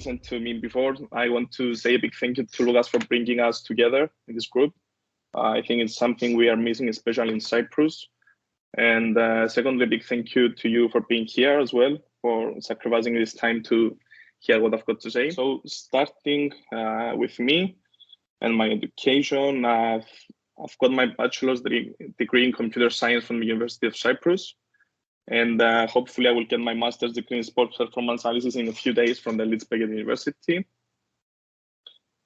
listened to me before, I want to say a big thank you to Lucas for bringing us together in this group. I think it's something we are missing, especially in Cyprus. And secondly, a big thank you to you for being here as well, for sacrificing this time to hear what I've got to say. So starting with me and my education, I've got my bachelor's degree in computer science from the University of Cyprus. And hopefully I will get my master's degree in sports performance analysis in a few days from the Leeds University.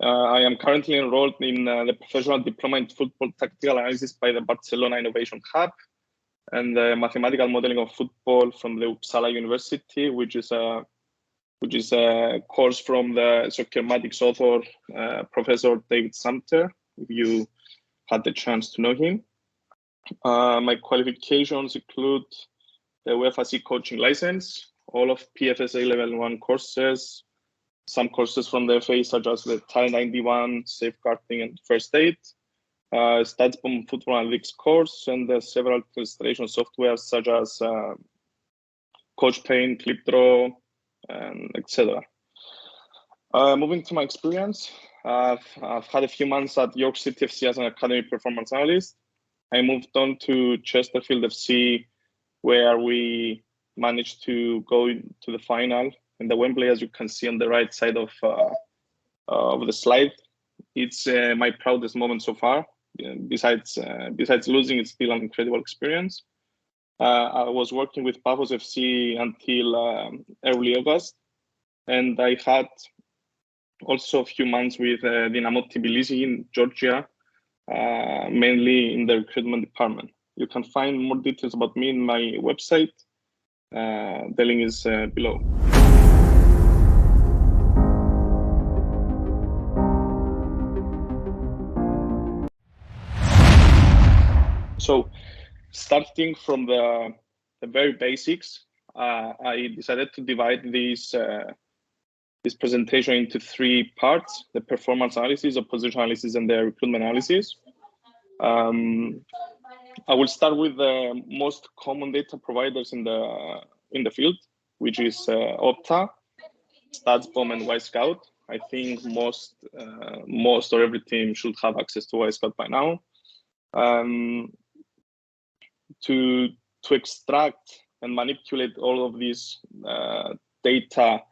I am currently enrolled in the professional diploma in football tactical analysis by the Barcelona Innovation Hub and the mathematical modeling of football from the Uppsala University, which is a course from the Soccermatics author, Professor David Sumter, if you had the chance to know him. My qualifications include the UEFA C coaching license, all of PFSA level 1 courses, some courses from the FA such as the Talent 91, safeguarding and first aid, StatsBomb football analytics course, and several illustration software such as CoachPaint, ClipDraw, and etc. Moving to my experience, I've had a few months at York City FC as an academy performance analyst. I moved on to Chesterfield FC, where we managed to go to the final in the Wembley, as you can see on the right side of the slide. It's my proudest moment so far. Besides losing, it's still an incredible experience. I was working with Paphos FC until early August, and I had also a few months with Dynamo Tbilisi in Georgia, mainly in the recruitment department. You can find more details about me in my website. The link is below. So, starting from the very basics, I decided to divide this presentation into 3 parts: the performance analysis, opposition analysis, and the recruitment analysis. I will start with the most common data providers in the field, which is Opta, StatsBomb, and Wisecout. I think most or every team should have access to Wisecout by now. To extract and manipulate all of these data,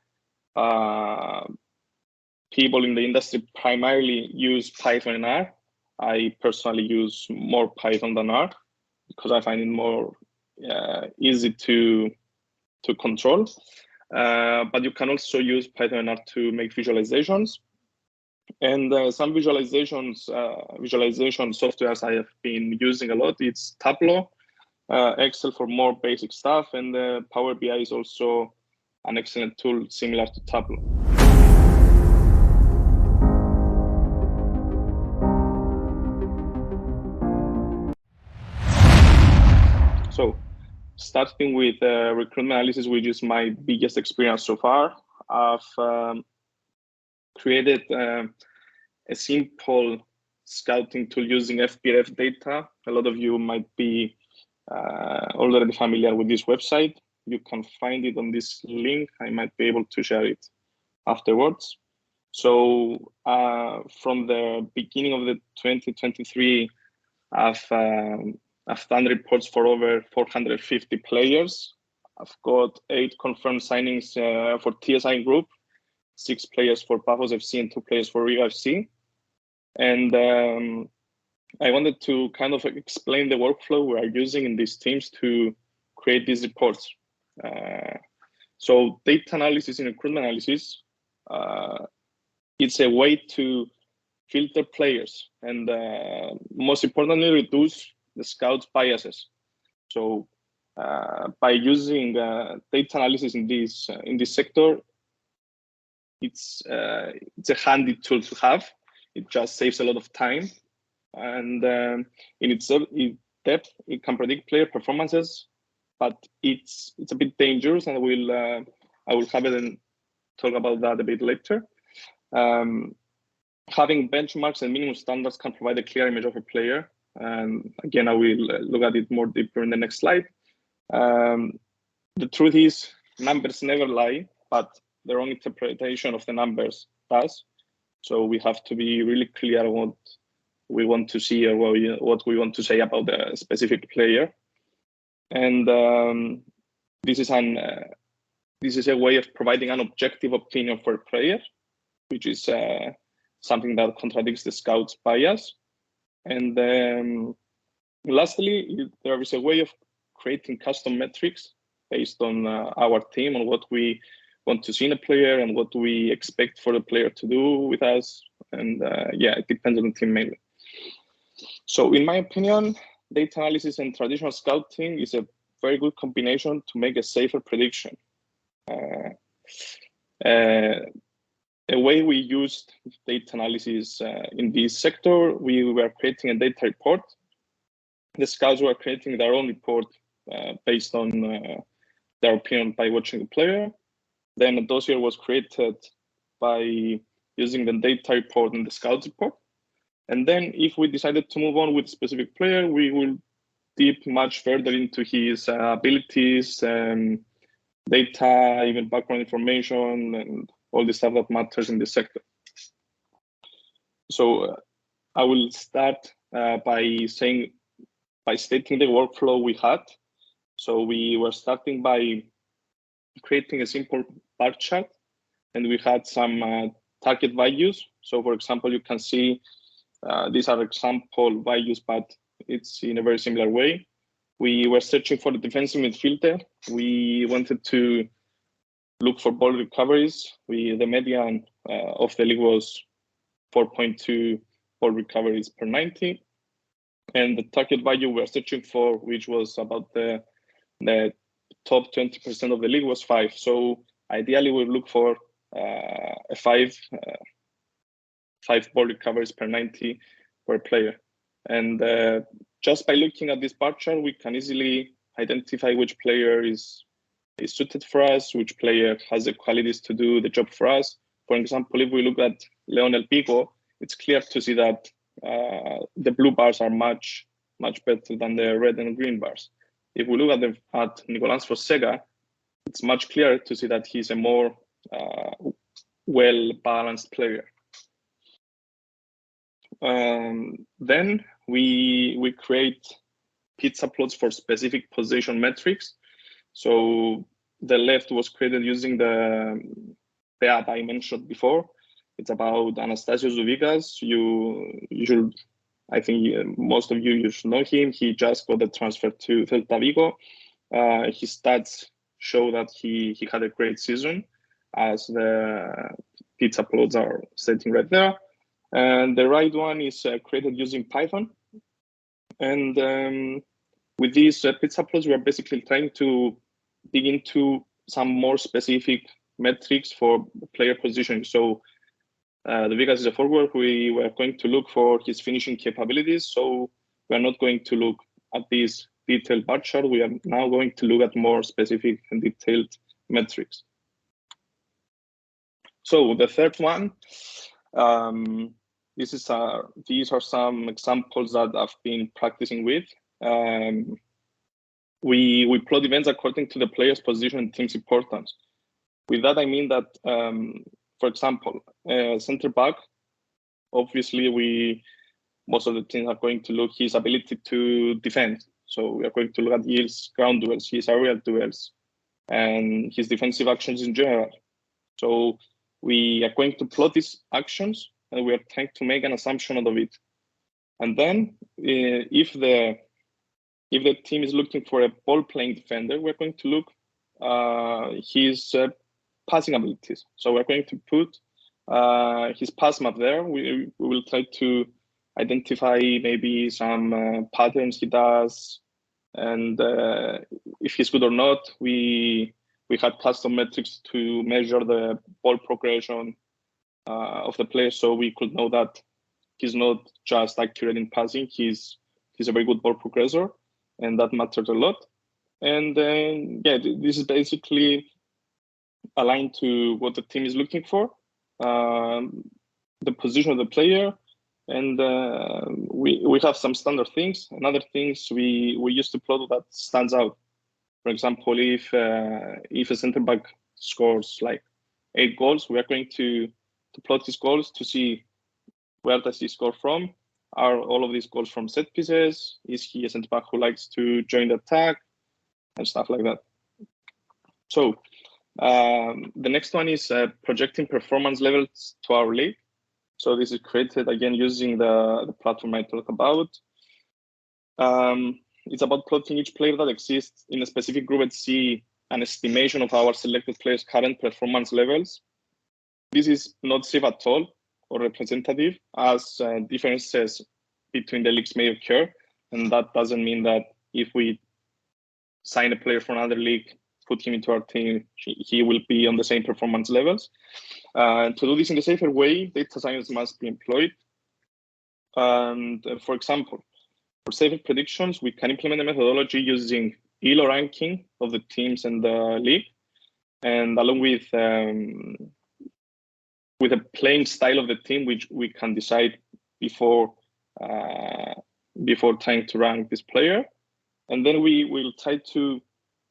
people in the industry primarily use Python and R. I personally use more Python than R because I find it more easy to control. But you can also use Python and R to make visualizations. And some visualization softwares I have been using a lot. It's Tableau, Excel for more basic stuff, and Power BI is also an excellent tool similar to Tableau. So, starting with recruitment analysis, which is my biggest experience so far, I've created a simple scouting tool using FBref data. A lot of you might be already familiar with this website. You can find it on this link. I might be able to share it afterwards. So from the beginning of the 2023, I've done reports for over 450 players. I've got 8 confirmed signings for TSI Group, 6 players for Paphos FC, and 2 players for Rio FC. And I wanted to kind of explain the workflow we are using in these teams to create these reports. So data analysis and recruitment analysis, it's a way to filter players and most importantly, reduce the scouts' biases. So by using data analysis in this sector, it's a handy tool to have. It just saves a lot of time, and in its depth, it can predict player performances, but it's a bit dangerous, and I will have it and talk about that a bit later. Having benchmarks and minimum standards can provide a clear image of a player. And again, I will look at it more deeper in the next slide. The truth is, numbers never lie, but the wrong interpretation of the numbers does. So we have to be really clear what we want to see or what we want to say about the specific player. And this is a way of providing an objective opinion for a player, which is something that contradicts the scout's bias. And lastly, there is a way of creating custom metrics based on our team, on what we want to see in a player and what we expect for the player to do with us. And it depends on the team mainly. So in my opinion, data analysis and traditional scouting is a very good combination to make a safer prediction. A way we used data analysis in this sector, we were creating a data report. The scouts were creating their own report based on their opinion by watching the player. Then a dossier was created by using the data report and the scouts report. And then if we decided to move on with a specific player, we will deep much further into his abilities, data, even background information, and all the stuff that matters in the sector. So I will start by stating the workflow we had. So we were starting by creating a simple bar chart, and we had some target values. So for example, you can see these are example values, but it's in a very similar way. We were searching for the defensive midfielder. We wanted to look for ball recoveries. The median of the league was 4.2 ball recoveries per 90. And the target value we were searching for, which was about the top 20% of the league, was 5. So ideally, we look for a 5 ball recoveries per 90 per player. And just by looking at this bar chart, we can easily identify which player is suited for us, which player has the qualities to do the job for us. For example, if we look at Leonel Pico, it's clear to see that the blue bars are much better than the red and green bars. If we look at Nicolas Fonseca, it's much clearer to see that he's a more well-balanced player. Then we create pizza plots for specific position metrics. So the left was created using the app I mentioned before. It's about Anastasios Zouvikas. I think most of you should know him. He just got the transfer to Celta Vigo. His stats show that he had a great season, as the pizza plots are stating right there. And the right one is created using Python. And with these pizza plots, we are basically trying to dig into some more specific metrics for player positioning. So the Vigas is a forward. We were going to look for his finishing capabilities. So we are not going to look at this detailed bar chart. We are now going to look at more specific and detailed metrics. So the third one, these are some examples that I've been practicing with. We plot events according to the player's position and team's importance. With that, I mean that, for example, center back, obviously most of the teams are going to look his ability to defend. So we are going to look at his ground duels, his aerial duels, and his defensive actions in general. So we are going to plot these actions, and we are trying to make an assumption out of it. And then if the team is looking for a ball-playing defender, we're going to look his passing abilities. So we're going to put his pass map there. We will try to identify maybe some patterns he does, and if he's good or not. We had custom metrics to measure the ball progression of the player, so we could know that he's not just accurate in passing. He's a very good ball progressor, and that matters a lot. And then this is basically aligned to what the team is looking for, the position of the player, and we have some standard things and other things we used to plot that stands out. For example, if a center back scores like 8 goals. We are going to plot his goals to see where does he score from. Are all of these goals from set pieces? Is he a centre back who likes to join the attack and stuff like that? So the next one is projecting performance levels to our league. So this is created again using the platform I talked about. It's about plotting each player that exists in a specific group and see an estimation of our selected players' current performance levels. This is not safe at all or representative, as differences between the leagues may occur. And that doesn't mean that if we sign a player from another league, put him into our team, he will be on the same performance levels. To do this in a safer way, data science must be employed. And for example, for safer predictions, we can implement a methodology using ELO ranking of the teams and the league, and along with a playing style of the team, which we can decide before trying to rank this player. And then we will try to,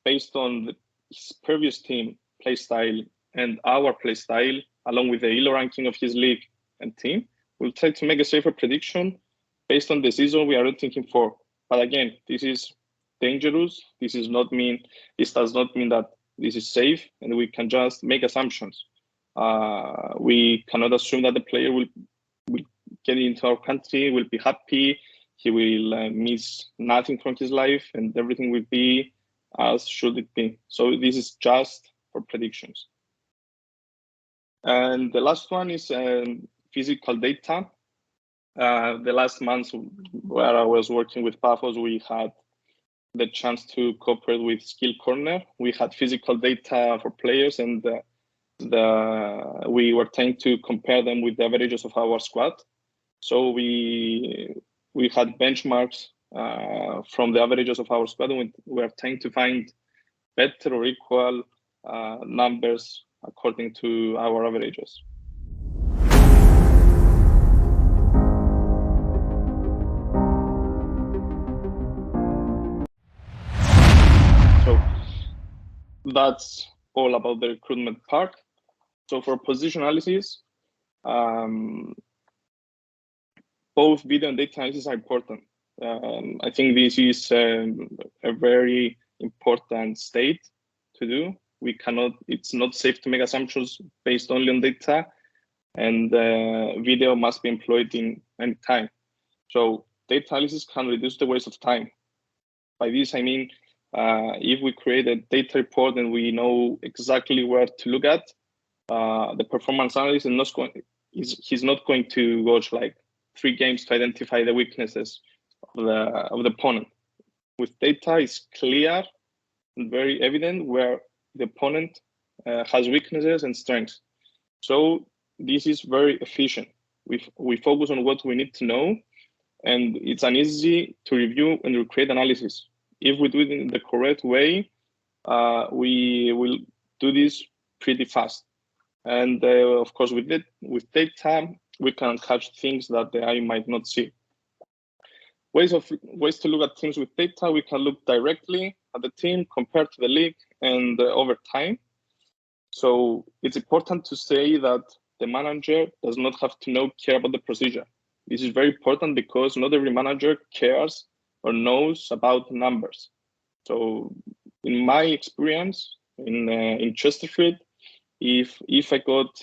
based on his previous team play style and our play style, along with the ELO ranking of his league and team, we'll try to make a safer prediction based on the season we are thinking for. But again, this is dangerous. This does not mean that this is safe and we can just make assumptions. We cannot assume that the player will get into our country, will be happy, he will miss nothing from his life, and everything will be as should it be. So this is just for predictions. And the last one is physical data. The last months where I was working with Paphos, we had the chance to cooperate with Skill Corner. We had physical data for players, and we were trying to compare them with the averages of our squad. So we had benchmarks from the averages of our squad, and we were trying to find better or equal numbers according to our averages. So that's all about the recruitment part. So for position analysis, both video and data analysis are important. I think this is a very important state to do. It's not safe to make assumptions based only on data, and video must be employed in any time. So data analysis can reduce the waste of time. By this, I mean, if we create a data report and we know exactly where to look at, the performance analyst he's not going to watch like 3 games to identify the weaknesses of the opponent. With data, it's clear and very evident where the opponent has weaknesses and strengths. So this is very efficient. We focus on what we need to know, and it's an easy to review and recreate analysis. If we do it in the correct way, we will do this pretty fast. And of course, with data, we can catch things that the eye might not see. Ways to look at things with data: we can look directly at the team compared to the league and over time. So it's important to say that the manager does not have to care about the procedure. This is very important because not every manager cares or knows about numbers. So in my experience in Chesterfield, if I got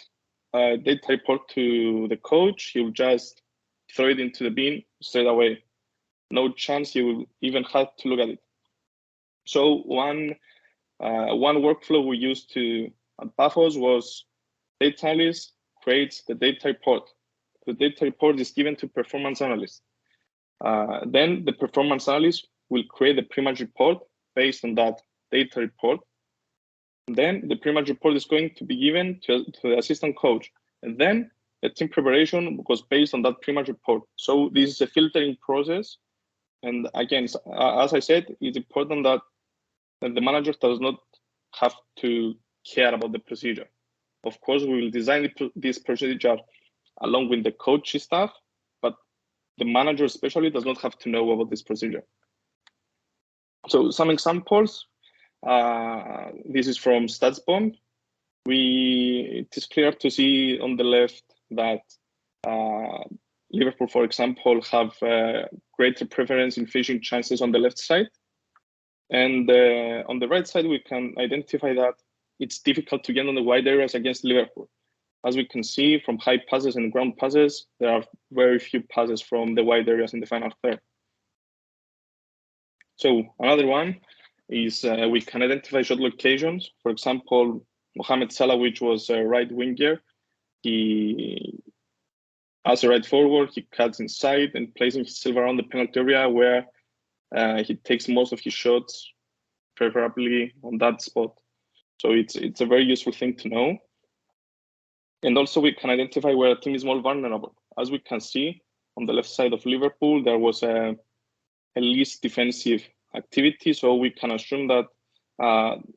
a data report to the coach, he will just throw it into the bin straight away. No chance he will even have to look at it. So one workflow we used at Paphos was data analyst creates the data report. The data report is given to performance analyst. Then the performance analyst will create the pre-match report based on that data report. And then the pre-match report is going to be given to the assistant coach. And then the team preparation was based on that pre-match report. So this is a filtering process. And again, as I said, it's important that the manager does not have to care about the procedure. Of course, we will design this procedure along with the coach staff, but the manager especially does not have to know about this procedure. So some examples. This is from StatsBomb. it is clear to see on the left that Liverpool, for example, have greater preference in finishing chances on the left side. And on the right side, we can identify that it's difficult to get on the wide areas against Liverpool. As we can see from high passes and ground passes, there are very few passes from the wide areas in the final third. So another one is we can identify shot locations. For example, Mohamed Salah, which was a right winger, as a right forward, he cuts inside and plays himself around the penalty area where he takes most of his shots, preferably on that spot. So it's a very useful thing to know. And also we can identify where a team is more vulnerable. As we can see on the left side of Liverpool, there was a least defensive activity. So we can assume that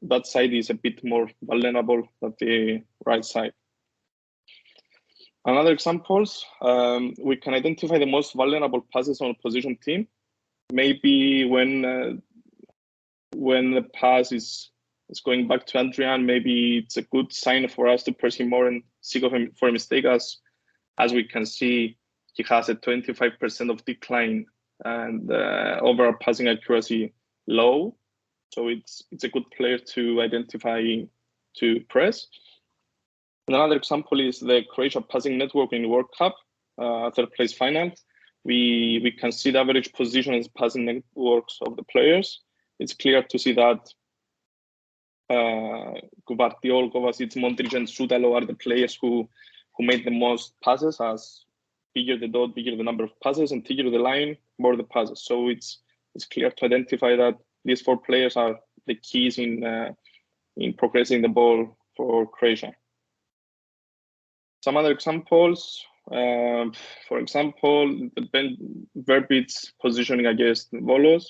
that side is a bit more vulnerable than the right side. Another examples, we can identify the most vulnerable passes on opposition team. Maybe when the pass is going back to Adrian, maybe it's a good sign for us to press him more and seek of him for a mistake. As we can see, he has a 25% of decline and overall passing accuracy low. So it's a good player to identify to press. Another example is the Croatia passing network in World Cup, third place final. We can see the average position and passing networks of the players. It's clear to see that Gvardiol, Kovacic, Modric, and Soutalo are the players who made the most passes. As bigger the dot, bigger the number of passes, and bigger the line, more the passes. So it's clear to identify that these four players are the keys in progressing the ball for Croatia. Some other examples. For example, the Verbit's positioning against Volos.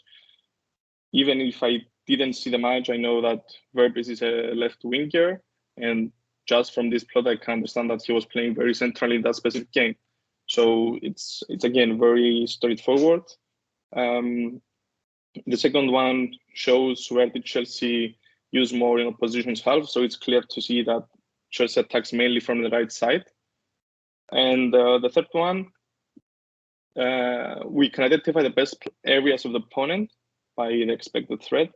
Even if I didn't see the match, I know that Verbis is a left winger, and just from this plot, I can understand that he was playing very centrally in that specific game. So it's again very straightforward. The second one shows where did Chelsea use more in opposition's half. So it's clear to see that Chelsea attacks mainly from the right side. And the third one, we can identify the best areas of the opponent by the expected threat.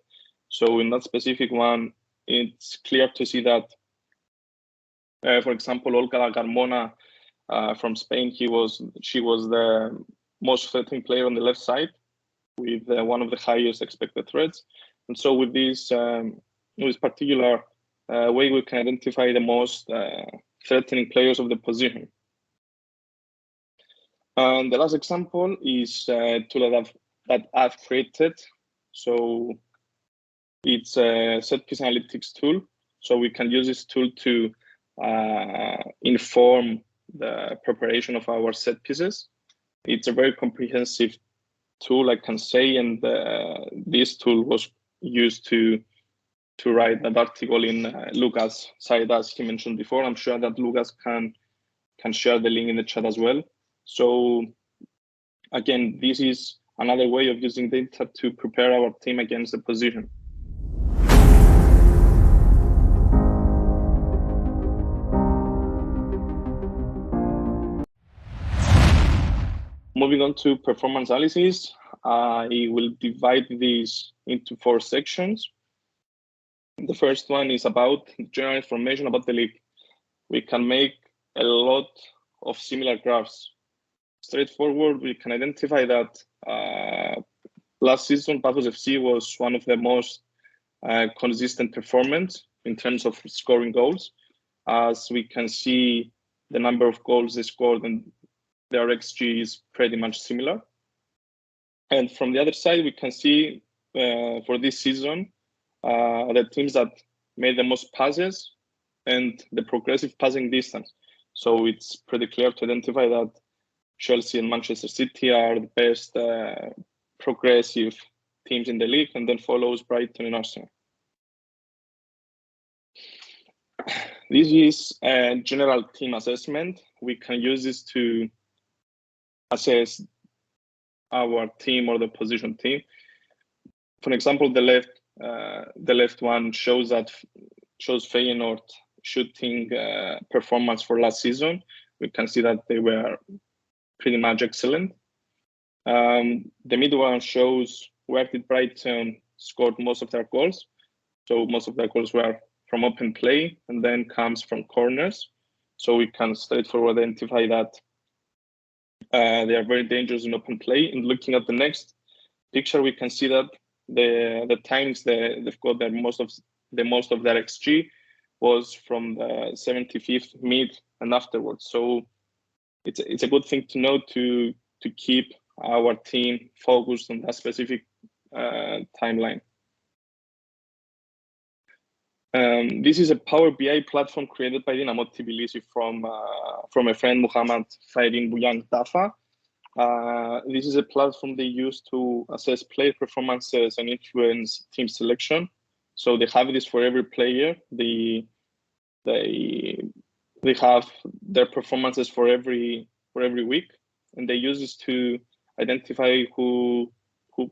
So in that specific one, it's clear to see that, for example, Olga Carmona from Spain, she was the most threatening player on the left side with one of the highest expected threats. And so with this particular way, we can identify the most threatening players of the position. And the last example is a tool that I've created. So it's a set piece analytics tool. So we can use this tool to inform the preparation of our set pieces. It's a very comprehensive tool, I can say, and this tool was used to write that article in Lucas' site, as he mentioned before. I'm sure that Lucas can share the link in the chat as well. So again, this is another way of using data to prepare our team against the position. Moving on to performance analysis, I will divide these into 4 sections. The first one is about general information about the league. We can make a lot of similar graphs. Straightforward, we can identify that last season, Paphos FC was one of the most consistent performance in terms of scoring goals. As we can see, the number of goals they scored and their XG is pretty much similar. And from the other side, we can see for this season, the teams that made the most passes and the progressive passing distance. So it's pretty clear to identify that Chelsea and Manchester City are the best progressive teams in the league, and then follows Brighton and Arsenal. This is a general team assessment. We can use this to assess our team or the position team. For example, the left one shows Feyenoord shooting performance for last season, we can see that they were pretty much excellent. The middle one shows where did Brighton scored most of their goals. So most of their goals were from open play and then comes from corners. So we can straightforward identify that they are very dangerous in open play. And looking at the next picture, we can see that the times they've got the most of their XG was from the 75th mid and afterwards. So it's a good thing to know to keep our team focused on that specific timeline. This is a Power BI platform created by Dinamo Tbilisi from a friend, Muhammad Fairin Buyang Dafa. This is a platform they use to assess player performances and influence team selection. So they have this for every player. They have their performances for every week, and they use this to identify who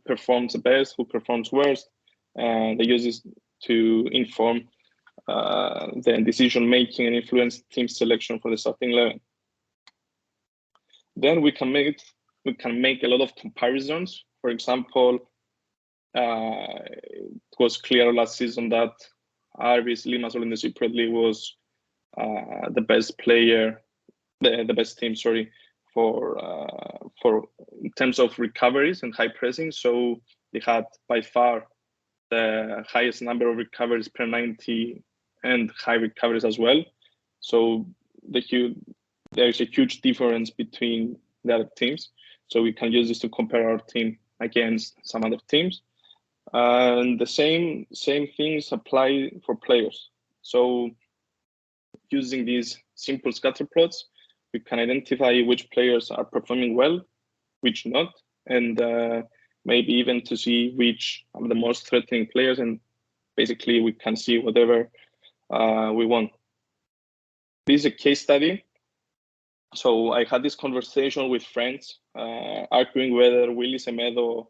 performs best, who performs worst, and they use this to inform the decision making and influence team selection for the starting 11. Then we can make a lot of comparisons. For example, it was clear last season that Arvis Limassol in the Cypriot League was the best player, the best team, sorry, for in terms of recoveries and high pressing. So they had by far the highest number of recoveries per 90 and high recoveries as well. So there is a huge difference between the other teams. So we can use this to compare our team against some other teams. And the same things apply for players. So using these simple scatter plots, we can identify which players are performing well, which not, and maybe even to see which are the most threatening players, and basically we can see whatever we want. This is a case study. So I had this conversation with friends, arguing whether Willy Semedo,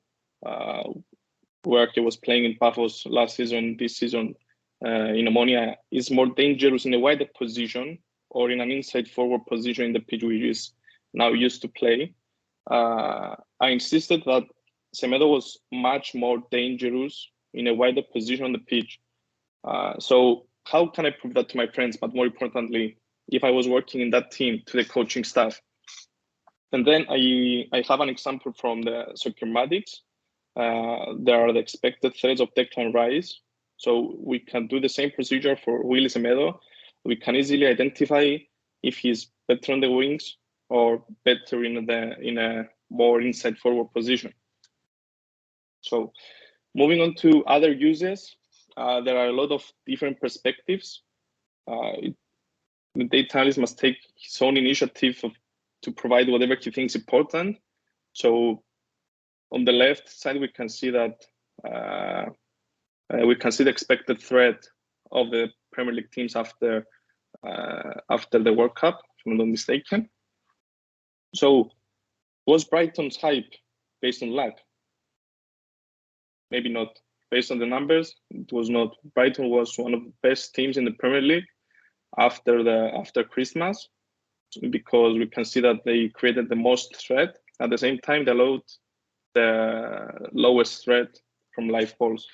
where he was playing in Paphos last season, this season in Omonia, is more dangerous in a wider position or in an inside forward position in the pitch which is now used to play. I insisted that Semedo was much more dangerous in a wider position on the pitch. So how can I prove that to my friends? But more importantly, if I was working in that team, to the coaching staff. And then I have an example from the Soccermatics. There are the expected threats of Declan Rice. So we can do the same procedure for Willy Semedo. We can easily identify if he's better on the wings or better in a more inside forward position. So moving on to other uses, there are a lot of different perspectives. The data analyst must take his own initiative to provide whatever he thinks important. So on the left side, we can see that we can see the expected threat of the Premier League teams after the World Cup, if I'm not mistaken. So was Brighton's hype based on luck? Maybe not. Based on the numbers, it was not. Brighton was one of the best teams in the Premier League after Christmas, because we can see that they created the most threat. At the same time, they allowed the lowest threat from live balls.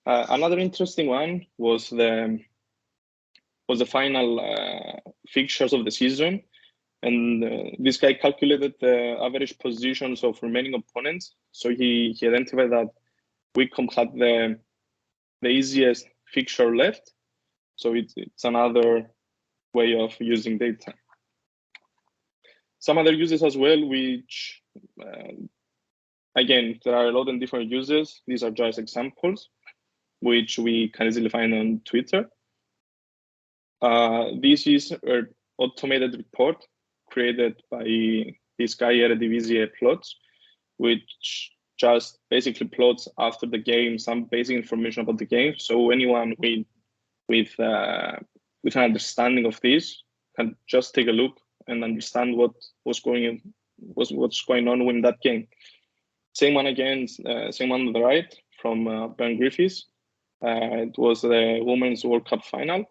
Another interesting one was the final fixtures of the season, and this guy calculated the average positions of remaining opponents. So he identified that Wycombe had the easiest fixture left. So it's another way of using data. Some other uses as well, which again, there are a lot of different uses. These are just examples, which we can easily find on Twitter. This is an automated report created by this guy, Eredivisie Plots, which just basically plots after the game some basic information about the game. So anyone with an understanding of this can just take a look and understand what's going on in that game. Same one again, same one on the right from Ben Griffiths. It was the Women's World Cup final.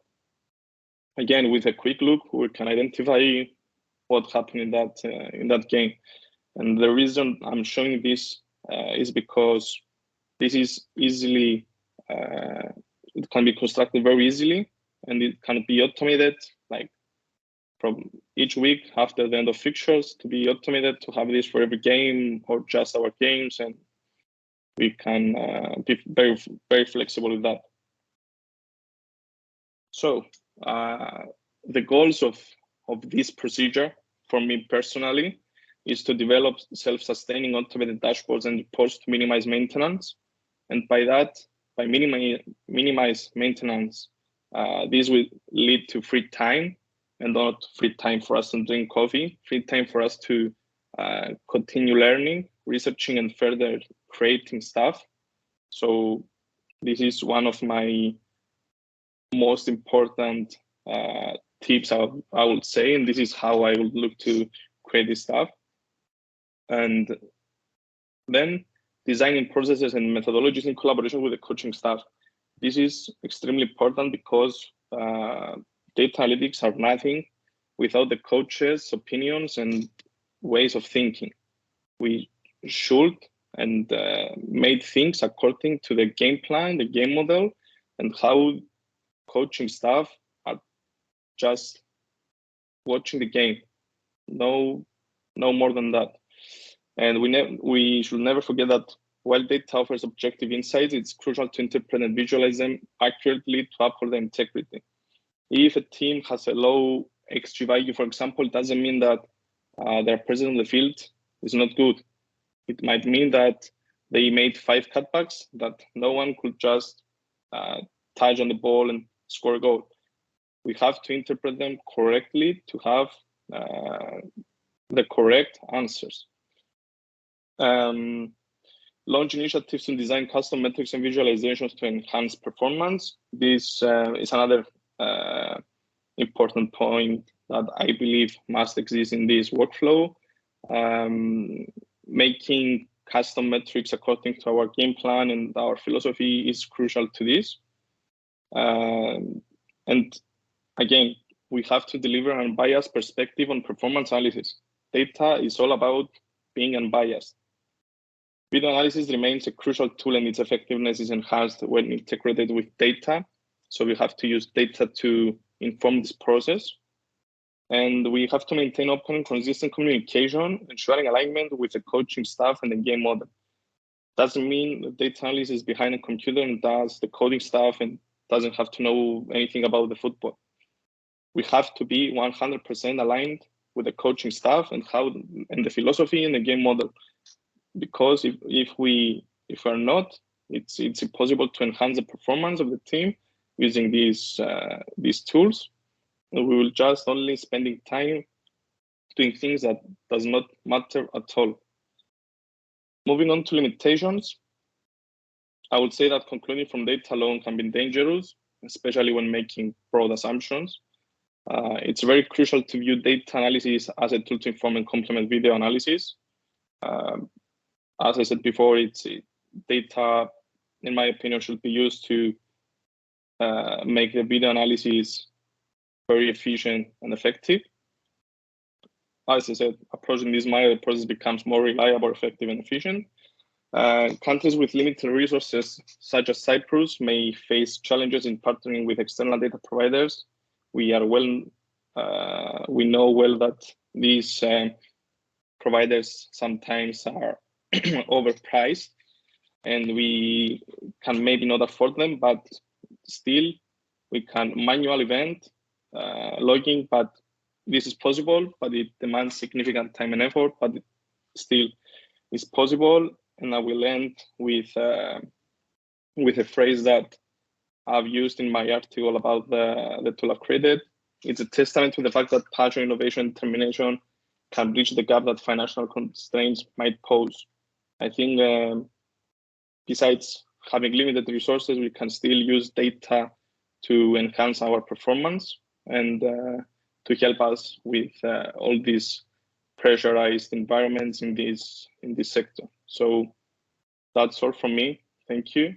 again, with a quick look, we can identify what happened in that game. And the reason I'm showing this is because this is easily, it can be constructed very easily, and it can be automated, like from each week after the end of fixtures, to be automated to have this for every game or just our games, and we can be very, very flexible with that. So the goals of this procedure for me personally is to develop self-sustaining automated dashboards and reports to minimize maintenance. And by that, by minimize maintenance, this will lead to free time, and not free time for us to drink coffee, free time for us to continue learning, researching, and further creating stuff. So this is one of my most important tips, I would say, and this is how I would look to create this stuff. And then designing processes and methodologies in collaboration with the coaching staff. This is extremely important because data analytics are nothing without the coaches' opinions and ways of thinking. We should and made things according to the game plan, the game model, and how coaching staff are just watching the game. No more than that. And we should never forget that while data offers objective insights, it's crucial to interpret and visualize them accurately to uphold their integrity. If a team has a low XG value, for example, it doesn't mean that their presence on the field is not good. It might mean that they made 5 cutbacks that no one could just touch on the ball and score a goal. We have to interpret them correctly to have the correct answers. Launch initiatives to design custom metrics and visualizations to enhance performance. This is another important point that I believe must exist in this workflow. Making custom metrics according to our game plan and our philosophy is crucial to this. And again, we have to deliver an unbiased perspective on performance analysis. Data is all about being unbiased. Video analysis remains a crucial tool, and its effectiveness is enhanced when integrated with data. So we have to use data to inform this process. And we have to maintain open and consistent communication, ensuring alignment with the coaching staff and the game model. Doesn't mean the data analyst is behind a computer and does the coding stuff and doesn't have to know anything about the football. We have to be 100% aligned with the coaching staff and the philosophy and the game model. Because if we're not, it's impossible to enhance the performance of the team using these tools. And we will just only spending time doing things that does not matter at all. Moving on to limitations, I would say that concluding from data alone can be dangerous, especially when making broad assumptions. It's very crucial to view data analysis as a tool to inform and complement video analysis. As I said before, data, in my opinion, should be used to make the video analysis very efficient and effective. As I said, approaching this model, the process becomes more reliable, effective, and efficient. Countries with limited resources, such as Cyprus, may face challenges in partnering with external data providers. We know well that these providers sometimes are overpriced, and we can maybe not afford them, but still we can manual event logging, but this is possible, but it demands significant time and effort, but it still is possible. And I will end with a phrase that I've used in my article about the tool I've created. It's a testament to the fact that passion, innovation, and determination can bridge the gap that financial constraints might pose. I think besides having limited resources, we can still use data to enhance our performance and to help us with all these pressurized environments in this sector. So that's all from me. Thank you.